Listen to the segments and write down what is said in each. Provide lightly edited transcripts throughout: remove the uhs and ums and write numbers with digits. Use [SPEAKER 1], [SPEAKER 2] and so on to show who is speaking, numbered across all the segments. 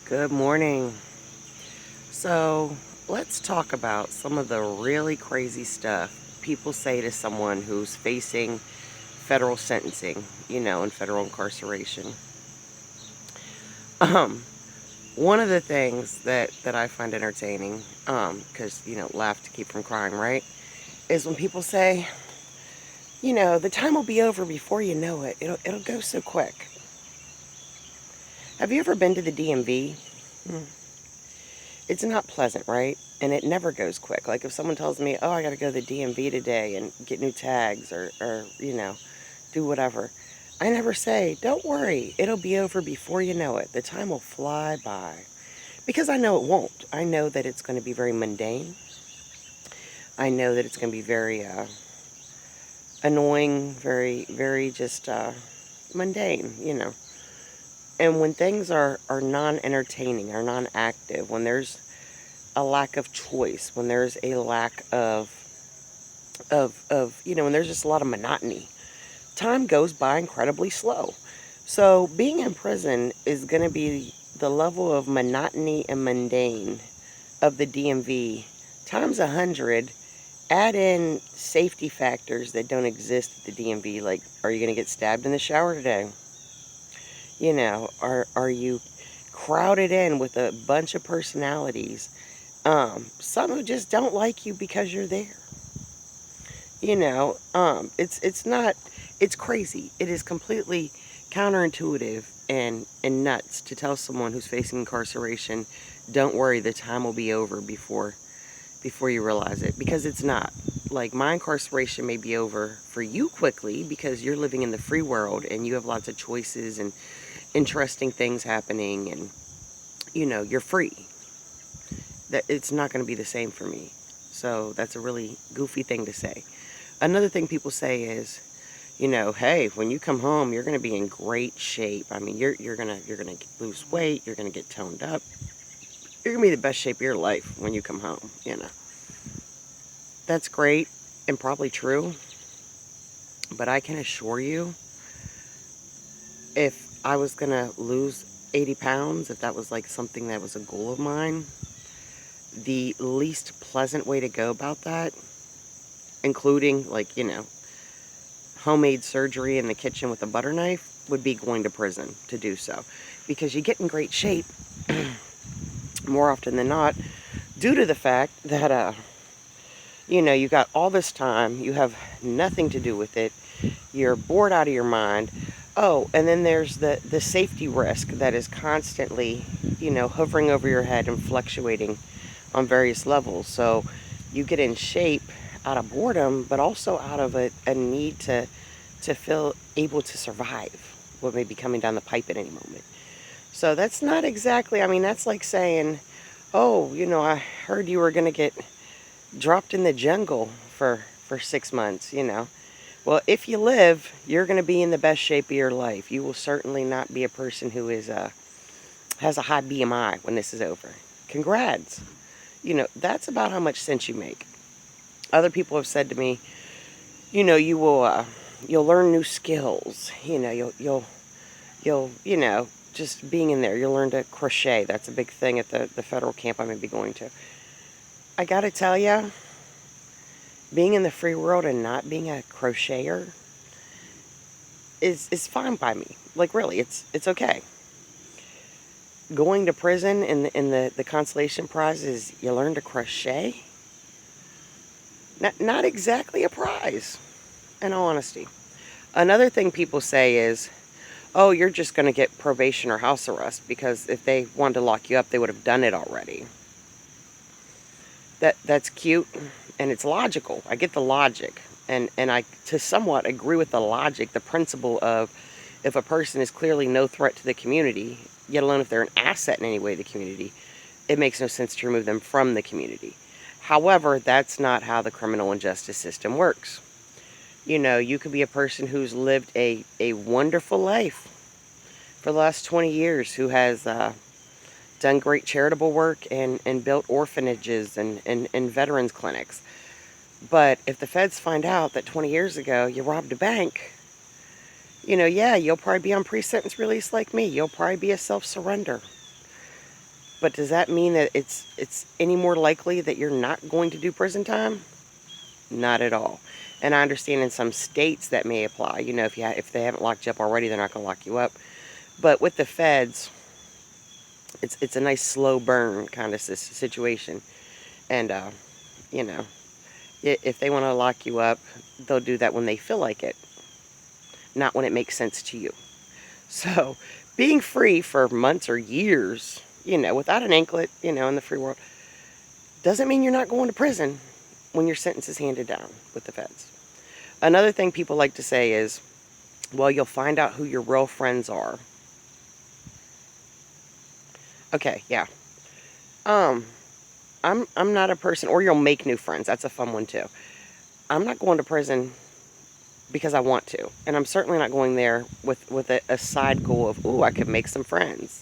[SPEAKER 1] Good morning. So, let's talk about some of the really crazy stuff people say to someone who's facing federal sentencing, and federal incarceration. Um, One of the things that I find entertaining, because, laugh to keep from crying, right? Is when people say, the time will be over before you know it. It'll go so quick. Have you ever been to the DMV? It's not pleasant, right? And it never goes quick. Like if someone tells me, oh, I got to go to the DMV today and get new tags or do whatever. I never say, don't worry, it'll be over before you know it. The time will fly by. Because I know it won't. I know that it's going to be very mundane. I know that it's going to be very annoying, very, very just mundane. And when things are non-entertaining, are non-active, when there's a lack of choice, when there's a lack of when there's just a lot of monotony, time goes by incredibly slow. So being in prison is going to be the level of monotony and mundane of the DMV times 100. Add in safety factors that don't exist at the DMV, like are you going to get stabbed in the shower today? Are you crowded in with a bunch of personalities? Some who just don't like you because you're there. It's not, it's crazy. It is completely counterintuitive and nuts to tell someone who's facing incarceration, don't worry, the time will be over before you realize it, because it's not. Like, my incarceration may be over for you quickly because you're living in the free world and you have lots of choices and interesting things happening, and you're free. That it's not going to be the same for me. So that's a really goofy thing to say. Another thing people say is, hey, when you come home, you're going to be in great shape. I mean, you're gonna lose weight, you're going to get toned up. You're going to be the best shape of your life when you come home. That's great and probably true, but I can assure you, if I was going to lose 80 pounds, if that was like something that was a goal of mine, the least pleasant way to go about that, including like, homemade surgery in the kitchen with a butter knife, would be going to prison to do so. Because you get in great shape more often than not due to the fact that, you got all this time, you have nothing to do with it, you're bored out of your mind. Oh, and then there's the safety risk that is constantly, hovering over your head and fluctuating on various levels. So you get in shape out of boredom, but also out of a need to feel able to survive what may be coming down the pipe at any moment. So that's not exactly, I mean, that's like saying, oh, I heard you were going to get dropped in the jungle for 6 months. Well, if you live, you're going to be in the best shape of your life. You will certainly not be a person who has a high BMI when this is over. Congrats. That's about how much sense you make. Other people have said to me, you'll learn new skills. You'll just being in there, you'll learn to crochet. That's a big thing at the federal camp I may be going to. I gotta tell you, being in the free world and not being a crocheter is fine by me. Like, really, it's okay. Going to prison and the consolation prize is you learn to crochet. Not exactly a prize, in all honesty. Another thing people say is, oh, you're just going to get probation or house arrest, because if they wanted to lock you up, they would have done it already. That's cute, and it's logical. I get the logic, and I to somewhat agree with the logic, the principle of, if a person is clearly no threat to the community, yet alone if they're an asset in any way to the community, it makes no sense to remove them from the community. However, that's not how the criminal and justice system works. You could be a person who's lived a wonderful life for the last 20 years, who has done great charitable work and built orphanages and veterans clinics. But if the feds find out that 20 years ago you robbed a bank, yeah, you'll probably be on pre-sentence release like me. You'll probably be a self-surrender. But does that mean that it's any more likely that you're not going to do prison time? Not at all. And I understand in some states that may apply. You know, if they haven't locked you up already, they're not going to lock you up. But with the feds, it's a nice slow burn kind of situation. And you know, if they want to lock you up, they'll do that when they feel like it, not when it makes sense to you. So, being free for months or years, without an anklet, in the free world, doesn't mean you're not going to prison when your sentence is handed down with the feds. Another thing people like to say is, well, you'll find out who your real friends are. Okay, yeah. I'm not a person, or you'll make new friends. That's a fun one too. I'm not going to prison because I want to, and I'm certainly not going there with a side goal of, ooh, I could make some friends.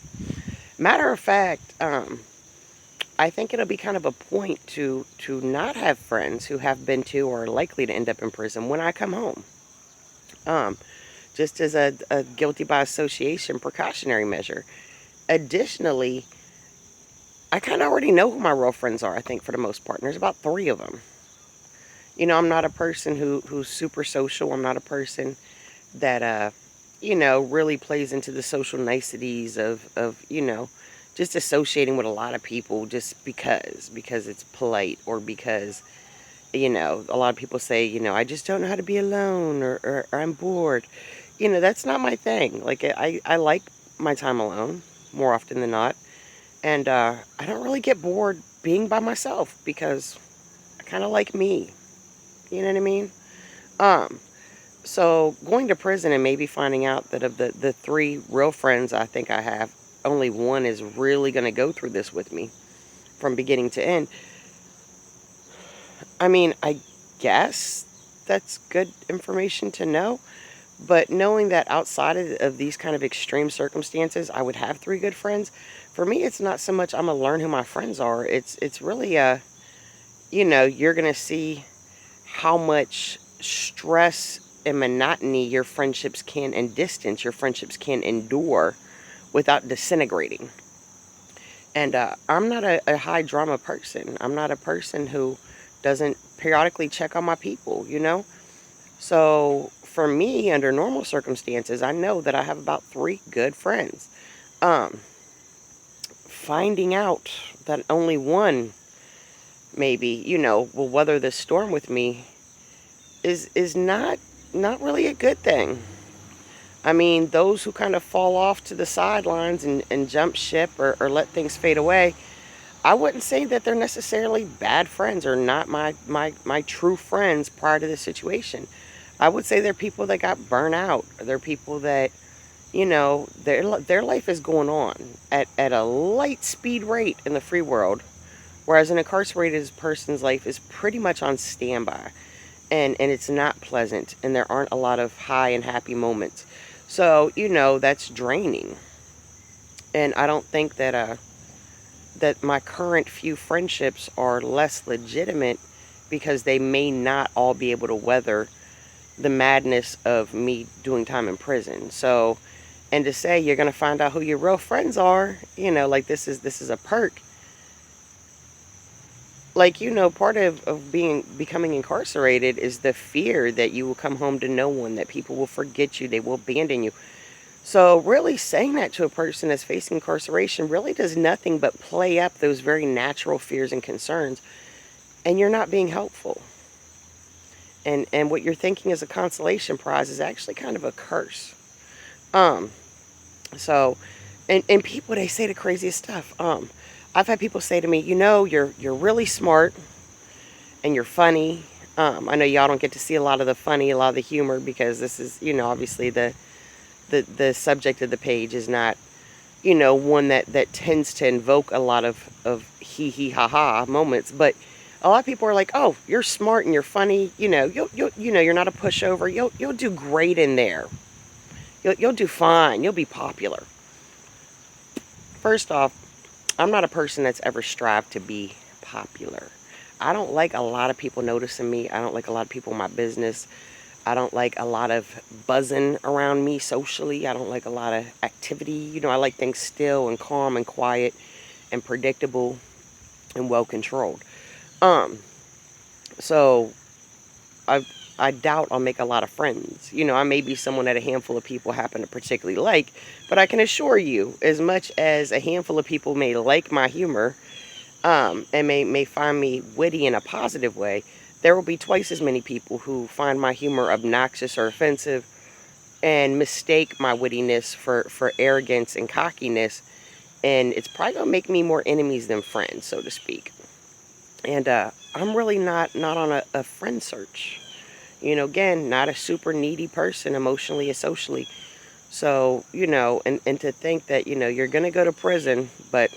[SPEAKER 1] Matter of fact, I think it'll be kind of a point to not have friends who have been to or are likely to end up in prison when I come home. Just as a guilty by association precautionary measure. Additionally, I kind of already know who my real friends are, I think, for the most part. And there's about 3 of them. I'm not a person who's super social. I'm not a person that, really plays into the social niceties of just associating with a lot of people just because it's polite, or because, a lot of people say, I just don't know how to be alone, or I'm bored. That's not my thing. Like, I like my time alone more often than not. And I don't really get bored being by myself because I kind of like me. You know what I mean? So going to prison and maybe finding out that of the 3 real friends I think I have, only one is really going to go through this with me from beginning to end. I mean, I guess that's good information to know. But knowing that outside of these kind of extreme circumstances, I would have 3 good friends. For me, it's not so much I'm going to learn who my friends are. It's really, you're going to see how much stress and monotony your friendships can, and distance your friendships can endure without disintegrating. And I'm not a high drama person. I'm not a person who doesn't periodically check on my people, So for me, under normal circumstances, I know that I have about 3 good friends. Finding out that only one maybe, will weather this storm with me is not really a good thing. I mean, those who kind of fall off to the sidelines and jump ship, or let things fade away, I wouldn't say that they're necessarily bad friends or not my true friends prior to this situation. I would say they're people that got burnt out. They're people that, their life is going on at a light speed rate in the free world, whereas an incarcerated person's life is pretty much on standby. And it's not pleasant, and there aren't a lot of high and happy moments. So, that's draining. And I don't think that that my current few friendships are less legitimate because they may not all be able to weather the madness of me doing time in prison. So, and to say you're going to find out who your real friends are, like this is a perk. Like, part of becoming incarcerated is the fear that you will come home to no one, that people will forget you, they will abandon you. So really saying that to a person that's facing incarceration really does nothing but play up those very natural fears and concerns, and you're not being helpful. And what you're thinking is a consolation prize is actually kind of a curse. So, and people, they say the craziest stuff. I've had people say to me, you're really smart and you're funny. I know y'all don't get to see a lot of the funny, a lot of the humor, because this is, obviously the subject of the page is not, one that tends to invoke a lot of hee hee ha ha moments. But a lot of people are like, oh, you're smart and you're funny. You'll you're not a pushover. You'll do great in there. You'll do fine. You'll be popular. First off, I'm not a person that's ever strived to be popular. I don't like a lot of people noticing me. I don't like a lot of people in my business. I don't like a lot of buzzing around me socially. I don't like a lot of activity. I like things still and calm and quiet. and predictable and well controlled. Um, so I doubt I'll make a lot of friends. I may be someone that a handful of people happen to particularly like, but I can assure you, as much as a handful of people may like my humor, and may find me witty in a positive way, there will be twice as many people who find my humor obnoxious or offensive and mistake my wittiness for arrogance and cockiness, and it's probably gonna make me more enemies than friends, so to speak. And I'm really not on a friend search. Again, not a super needy person emotionally or socially. So, and to think that, you're going to go to prison, but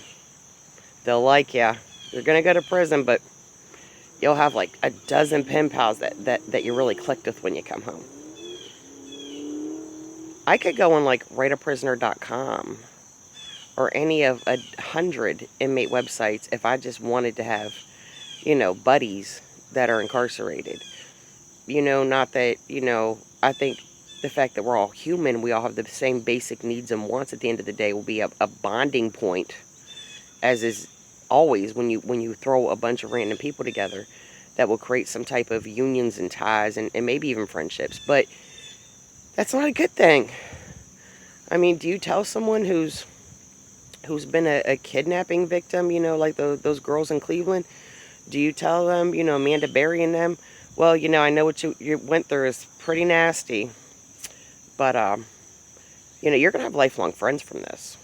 [SPEAKER 1] they'll like you. You're going to go to prison, but you'll have like a dozen pen pals that you really clicked with when you come home. I could go on like writeaprisoner.com or any of 100 inmate websites if I just wanted to have, buddies that are incarcerated. Not that, I think the fact that we're all human, we all have the same basic needs and wants at the end of the day will be a bonding point, as is always when you throw a bunch of random people together, that will create some type of unions and ties and maybe even friendships. But that's not a good thing. I mean, do you tell someone who's been a kidnapping victim, like those girls in Cleveland, do you tell them, Amanda Berry and them, well, I know what you went through is pretty nasty, but, you're going to have lifelong friends from this.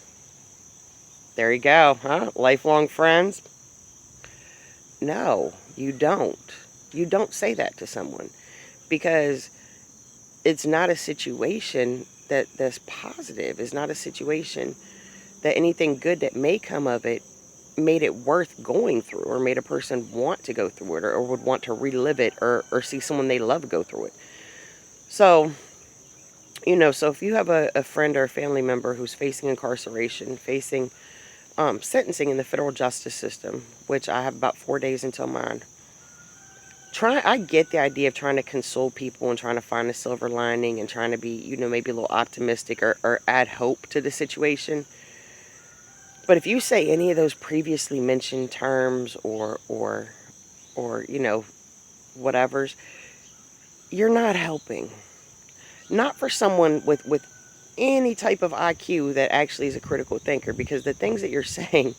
[SPEAKER 1] There you go, huh? Lifelong friends? No, you don't. You don't say that to someone, because it's not a situation that's positive. It's not a situation that anything good that may come of it made it worth going through, or made a person want to go through it, or would want to relive it, or see someone they love go through it. So, so if you have a friend or a family member who's facing incarceration, facing sentencing in the federal justice system, which I have about 4 days until mine, I get the idea of trying to console people and trying to find a silver lining and trying to be, maybe a little optimistic, or add hope to the situation. But if you say any of those previously mentioned terms or whatevers, you're not helping. Not for someone with any type of IQ that actually is a critical thinker, because the things that you're saying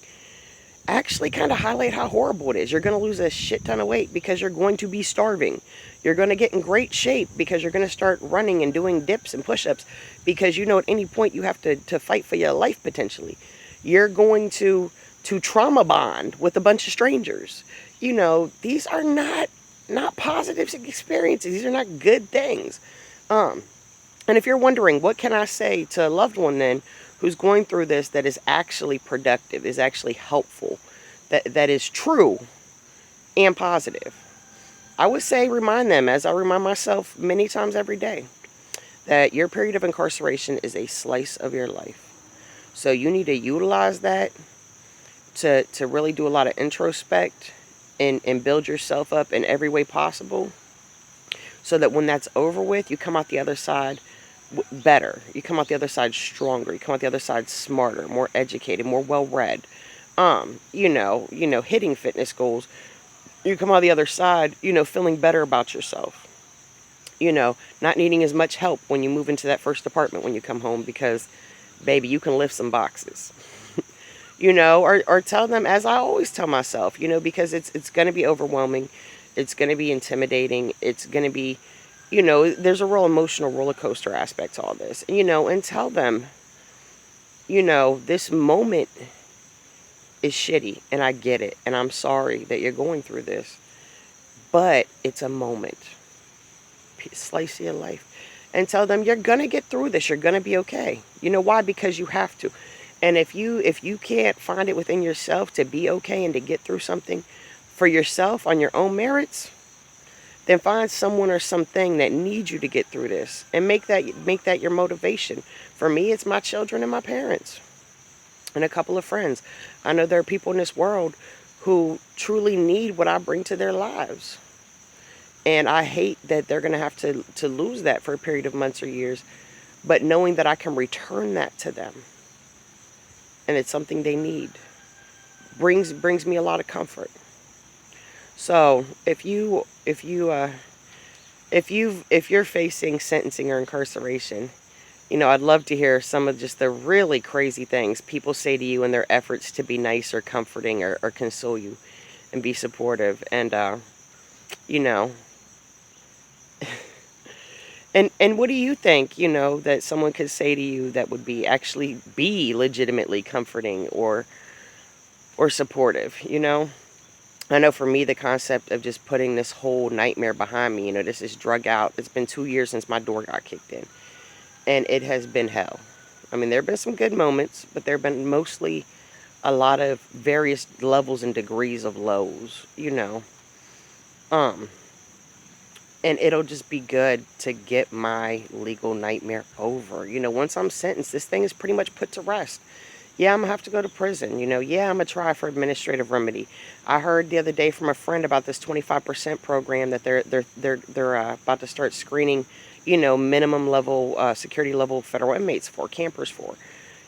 [SPEAKER 1] actually kind of highlight how horrible it is. You're going to lose a shit ton of weight because you're going to be starving. You're going to get in great shape because you're going to start running and doing dips and push-ups, because at any point you have to fight for your life potentially. You're going to trauma bond with a bunch of strangers. These are not positive experiences. These are not good things. And if you're wondering, what can I say to a loved one then who's going through this that is actually productive, is actually helpful, that is true and positive? I would say remind them, as I remind myself many times every day, that your period of incarceration is a slice of your life. So you need to utilize that to really do a lot of introspect and build yourself up in every way possible, so that when that's over with, you come out the other side better. You come out the other side stronger. You come out the other side smarter, more educated, more well-read. Hitting fitness goals. You come out the other side, feeling better about yourself. Not needing as much help when you move into that first apartment when you come home, because, baby, you can lift some boxes. Or tell them, as I always tell myself, because it's going to be overwhelming. It's going to be intimidating. It's going to be, there's a real emotional roller coaster aspect to all this. And tell them, this moment is shitty, and I get it, and I'm sorry that you're going through this, but it's a moment. Slice of your life. And tell them you're going to get through this. You're going to be okay. You know why? Because you have to. And if you can't find it within yourself to be okay and to get through something for yourself on your own merits, then find someone or something that needs you to get through this, and make that your motivation. For me, it's my children and my parents and a couple of friends. I know there are people in this world who truly need what I bring to their lives. And I hate that they're going to have to lose that for a period of months or years, but knowing that I can return that to them, and it's something they need. brings me a lot of comfort. So if you're facing sentencing or incarceration, I'd love to hear some of just the really crazy things people say to you in their efforts to be nice or comforting or console you and be supportive. And you know, and what do you think, that someone could say to you that would be actually be legitimately comforting or supportive? I know for me, the concept of just putting this whole nightmare behind me, this is drug out. It's been 2 years since my door got kicked in, and it has been hell. I mean, there have been some good moments, but there have been mostly a lot of various levels and degrees of lows. Um, and it'll just be good to get my legal nightmare over. Once I'm sentenced, this thing is pretty much put to rest. Yeah, I'm gonna have to go to prison. Yeah, I'm gonna try for administrative remedy. I heard the other day from a friend about this 25% program that they're about to start screening, minimum level security level federal inmates for campers for.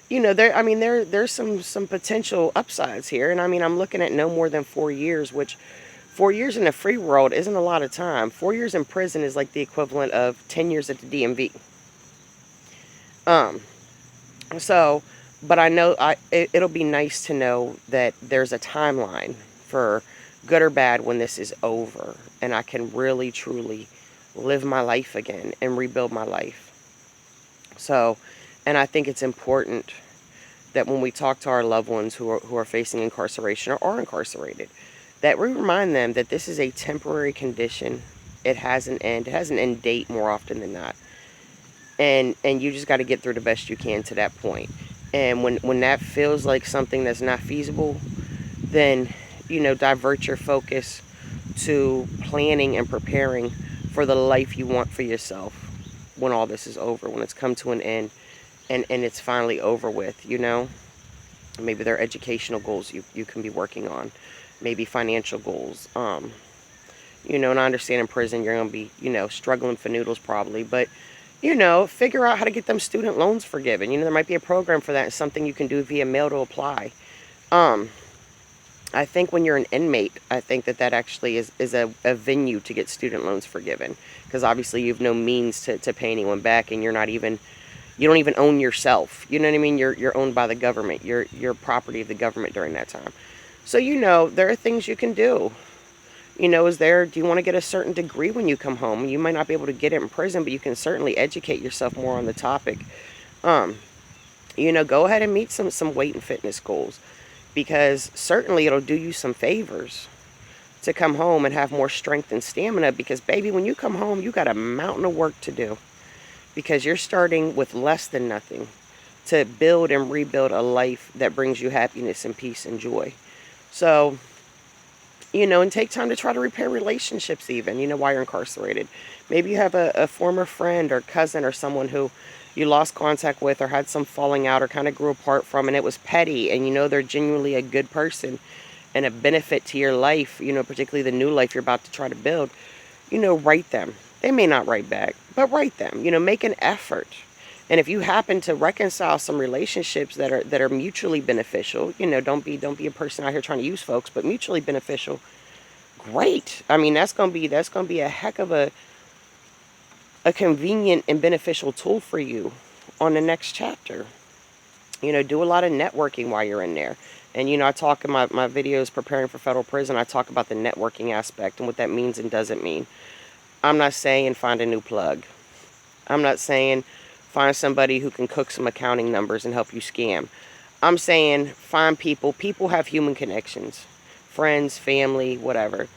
[SPEAKER 1] There's some potential upsides here, and I'm looking at no more than 4 years, which 4 years in the free world isn't a lot of time. 4 years in prison is like the equivalent of 10 years at the DMV. Um, so, but I know it'll be nice to know that there's a timeline for good or bad when this is over, and I can really truly live my life again and rebuild my life. So, and I think it's important that when we talk to our loved ones who are facing incarceration or are incarcerated, that we remind them that this is a temporary condition. It has an end. It has an end date more often than not. And you just got to get through the best you can to that point. And when that feels like something that's not feasible, then, divert your focus to planning and preparing for the life you want for yourself when all this is over, when it's come to an end and it's finally over with. Maybe there are educational goals you can be working on, maybe financial goals. And I understand in prison you're going to be, struggling for noodles probably, but, figure out how to get them student loans forgiven. There might be a program for that, something you can do via mail to apply. I think when you're an inmate, I think that actually is a venue to get student loans forgiven, because obviously you have no means to pay anyone back, and you don't even own yourself. You know what I mean? You're owned by the government. You're property of the government during that time. So there are things you can do. Do you want to get a certain degree when you come home? You might not be able to get it in prison, but you can certainly educate yourself more on the topic. Go ahead and meet some weight and fitness goals, because certainly it'll do you some favors to come home and have more strength and stamina, because baby, when you come home, you got a mountain of work to do, because you're starting with less than nothing to build and rebuild a life that brings you happiness and peace and joy. So, and take time to try to repair relationships even, while you're incarcerated. Maybe you have a former friend or cousin or someone who you lost contact with or had some falling out or kind of grew apart from, and it was petty, and they're genuinely a good person and a benefit to your life, particularly the new life you're about to try to build. Write them. They may not write back, but write them. Make an effort. And if you happen to reconcile some relationships that are mutually beneficial, don't be a person out here trying to use folks, but mutually beneficial, great. That's gonna be a heck of a convenient and beneficial tool for you on the next chapter. Do a lot of networking while you're in there. And I talk in my videos preparing for federal prison, I talk about the networking aspect and what that means and doesn't mean. I'm not saying find a new plug. I'm not saying find somebody who can cook some accounting numbers and help you scam. I'm saying find people. People have human connections. Friends, family, whatever.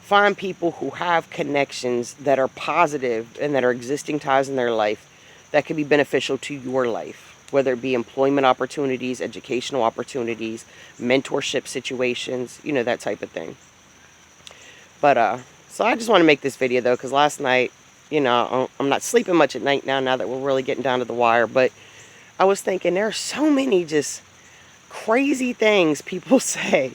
[SPEAKER 1] Find people who have connections that are positive and that are existing ties in their life that can be beneficial to your life. Whether it be employment opportunities, educational opportunities, mentorship situations, that type of thing. But, so I just want to make this video though, because last night, I'm not sleeping much at night now that we're really getting down to the wire, but I was thinking there are so many just crazy things people say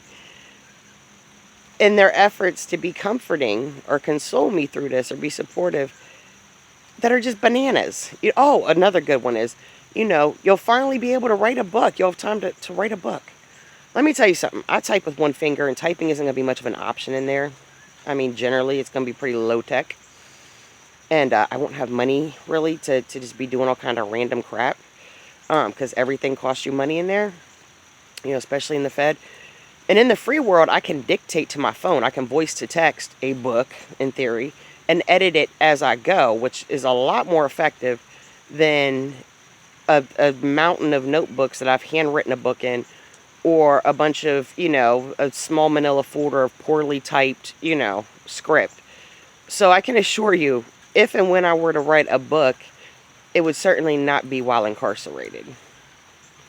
[SPEAKER 1] in their efforts to be comforting or console me through this or be supportive that are just bananas. Oh, another good one is, you'll finally be able to write a book. You'll have time to write a book. Let me tell you something. I type with one finger, and typing isn't going to be much of an option in there. I mean, generally, it's going to be pretty low tech. And I won't have money, really, to just be doing all kind of random crap. Because everything costs you money in there. You know, especially in the Fed. And in the free world, I can dictate to my phone. I can voice to text a book, in theory, and edit it as I go, which is a lot more effective than a mountain of notebooks that I've handwritten a book in, or a bunch of, you know, a small manila folder of poorly typed, you know, script. So I can assure you, if and when I were to write a book, it would certainly not be while incarcerated.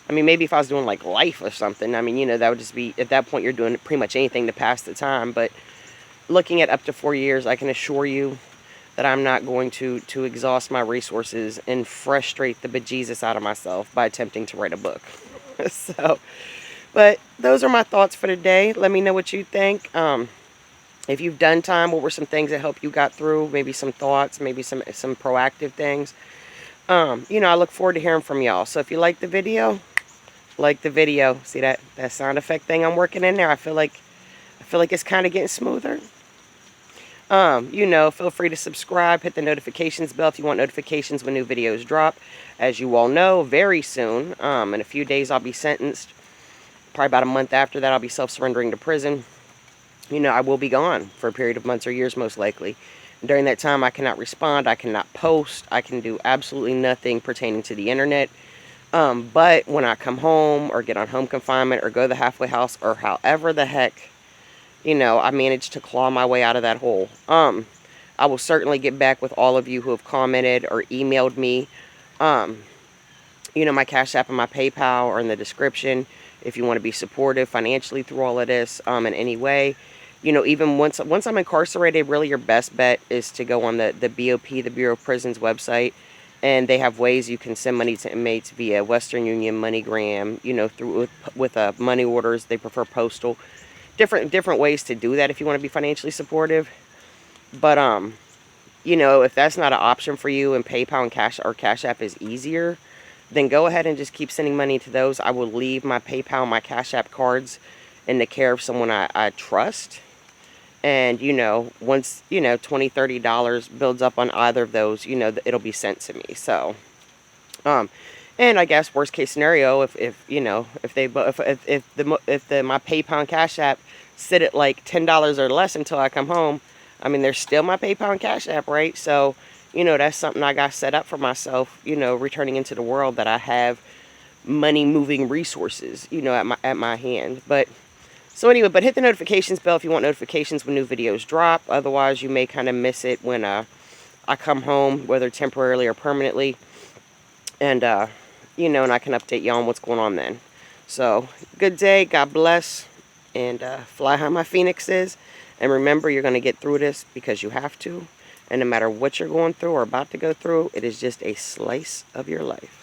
[SPEAKER 1] I mean, maybe if I was doing like life or something, I mean, you know, that would just be, at that point, you're doing pretty much anything to pass the time. But looking at up to 4 years, I can assure you that I'm not going to exhaust my resources and frustrate the bejesus out of myself by attempting to write a book. So, but those are my thoughts for today. Let me know what you think. If you've done time, what were some things that helped you got through? Maybe some thoughts, maybe some proactive things. You know, I look forward to hearing from y'all. So if you like the video, like the video. See that sound effect thing I'm working in there? I feel like it's kind of getting smoother. You know, feel free to subscribe, hit the notifications bell if you want notifications when new videos drop. As you all know, very soon, in a few days, I'll be sentenced. Probably about a month after that, I'll be self-surrendering to prison. You know, I will be gone for a period of months or years, most likely. During that time, I cannot respond, I cannot post, I can do absolutely nothing pertaining to the internet. But when I come home or get on home confinement or go to the halfway house or however the heck, you know, I managed to claw my way out of that hole. I will certainly get back with all of you who have commented or emailed me. You know, my Cash App and my PayPal are in the description if you want to be supportive financially through all of this in any way. You know, even once I'm incarcerated, really your best bet is to go on the BOP, the Bureau of Prisons website. And they have ways you can send money to inmates via Western Union, MoneyGram, you know, through with money orders. They prefer postal. Different ways to do that if you want to be financially supportive. But you know, if that's not an option for you and PayPal and Cash App is easier, then go ahead and just keep sending money to those. I will leave my PayPal and my Cash App cards in the care of someone I trust. And, you know, once, you know, $20, $30 builds up on either of those, you know, it'll be sent to me. So, and I guess worst case scenario, if you know, if my PayPal and Cash App sit at like $10 or less until I come home, I mean, there's still my PayPal and Cash App, right? So, you know, that's something I got set up for myself, you know, returning into the world, that I have money moving resources, you know, at my hand. But so anyway, but hit the notifications bell if you want notifications when new videos drop. Otherwise, you may kind of miss it when I come home, whether temporarily or permanently. And, you know, and I can update you on what's going on then. So, good day, God bless, and fly high my phoenix is. And remember, you're going to get through this because you have to. And no matter what you're going through or about to go through, it is just a slice of your life.